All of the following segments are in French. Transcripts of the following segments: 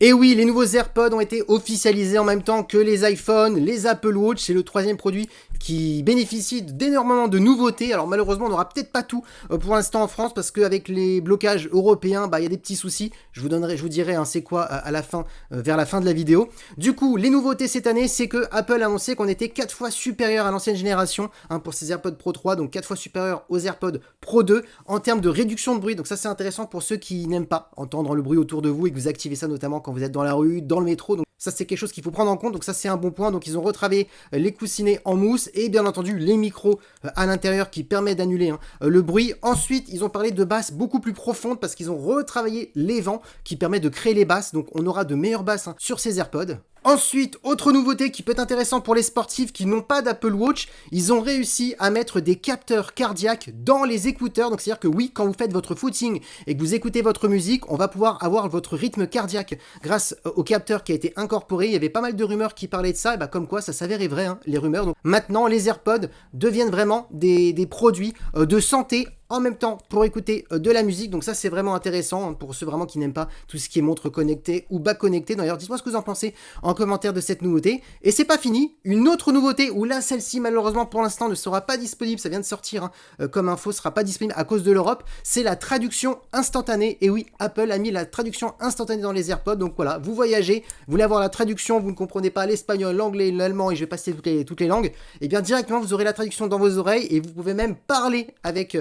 Et oui, les nouveaux AirPods ont été officialisés en même temps que les iPhones, les Apple Watch. C'est le troisième produit qui bénéficie d'énormément de nouveautés. Alors malheureusement, on n'aura peut-être pas tout pour l'instant en France parce qu'avec les blocages européens, il y a des petits soucis. Je vous dirai c'est quoi à la fin, vers la fin de la vidéo. Du coup, les nouveautés cette année, c'est que Apple a annoncé qu'on était 4 fois supérieur à l'ancienne génération pour ses AirPods Pro 3, donc 4 fois supérieur aux AirPods Pro 2 en termes de réduction de bruit. Donc ça, c'est intéressant pour ceux qui n'aiment pas entendre le bruit autour de vous et que vous activez ça notamment quand vous êtes dans la rue, dans le métro. Donc ça, c'est quelque chose qu'il faut prendre en compte. Donc ça, c'est un bon point. Donc ils ont retravaillé les coussinets en mousse et bien entendu les micros à l'intérieur qui permettent d'annuler le bruit. Ensuite, ils ont parlé de basses beaucoup plus profondes parce qu'ils ont retravaillé les vents qui permettent de créer les basses. Donc on aura de meilleures basses sur ces AirPods. Ensuite, autre nouveauté qui peut être intéressant pour les sportifs qui n'ont pas d'Apple Watch, ils ont réussi à mettre des capteurs cardiaques dans les écouteurs. Donc c'est-à-dire que oui, quand vous faites votre footing et que vous écoutez votre musique, on va pouvoir avoir votre rythme cardiaque grâce au capteur qui a été incorporé. Il y avait pas mal de rumeurs qui parlaient de ça, et comme quoi ça s'avérait vrai, les rumeurs. Donc maintenant, les AirPods deviennent vraiment des produits de santé en même temps pour écouter de la musique. Donc ça, c'est vraiment intéressant pour ceux vraiment qui n'aiment pas tout ce qui est montre connectée ou bas connecté. D'ailleurs, dites-moi ce que vous en pensez en commentaire de cette nouveauté. Et c'est pas fini, une autre nouveauté où là, celle-ci malheureusement pour l'instant ne sera pas disponible, ça vient de sortir comme info, sera pas disponible à cause de l'Europe, c'est la traduction instantanée. Et oui, Apple a mis la traduction instantanée dans les AirPods. Donc voilà, vous voyagez, vous voulez avoir la traduction, vous ne comprenez pas l'espagnol, l'anglais, l'allemand et je vais passer toutes les langues, et bien directement vous aurez la traduction dans vos oreilles et vous pouvez même parler avec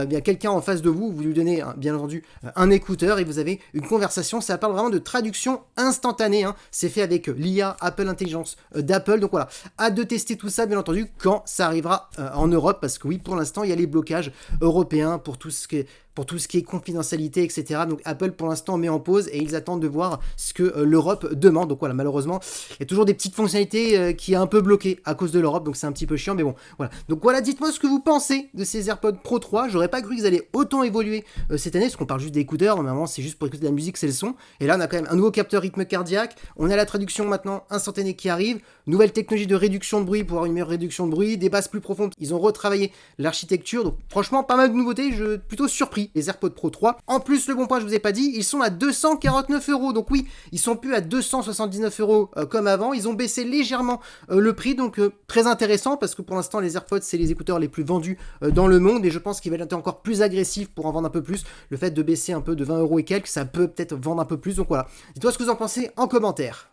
bien quelqu'un en face de vous, vous lui donnez bien entendu un écouteur et vous avez une conversation. Ça parle vraiment de traduction instantanée, c'est fait avec l'IA Apple Intelligence d'Apple. Donc voilà, hâte de tester tout ça bien entendu quand ça arrivera en Europe, parce que oui, pour l'instant il y a les blocages européens pour tout ce qui est confidentialité, etc. Donc Apple pour l'instant met en pause et ils attendent de voir ce que l'Europe demande. Donc voilà, malheureusement, il y a toujours des petites fonctionnalités qui est un peu bloquées à cause de l'Europe, donc c'est un petit peu chiant, mais bon, voilà. Donc voilà, dites-moi ce que vous pensez de ces AirPods Pro 3. J'aurais pas cru qu'ils allaient autant évoluer cette année, parce qu'on parle juste d'écouteurs, normalement c'est juste pour écouter de la musique, c'est le son. Et là on a quand même un nouveau capteur rythme cardiaque, on a la traduction maintenant instantanée qui arrive, nouvelle technologie de réduction de bruit pour avoir une meilleure réduction de bruit, des basses plus profondes, ils ont retravaillé l'architecture, donc franchement pas mal de nouveautés, je suis plutôt surpris. Les AirPods Pro 3. En plus, le bon point, je vous ai pas dit, ils sont à 249 €. Donc oui, ils sont plus à 279 € comme avant. Ils ont baissé légèrement le prix, donc très intéressant parce que pour l'instant, les AirPods, c'est les écouteurs les plus vendus dans le monde et je pense qu'ils vont être encore plus agressifs pour en vendre un peu plus. Le fait de baisser un peu de 20 € et quelques, ça peut peut-être vendre un peu plus. Donc voilà. Dites-moi ce que vous en pensez en commentaire.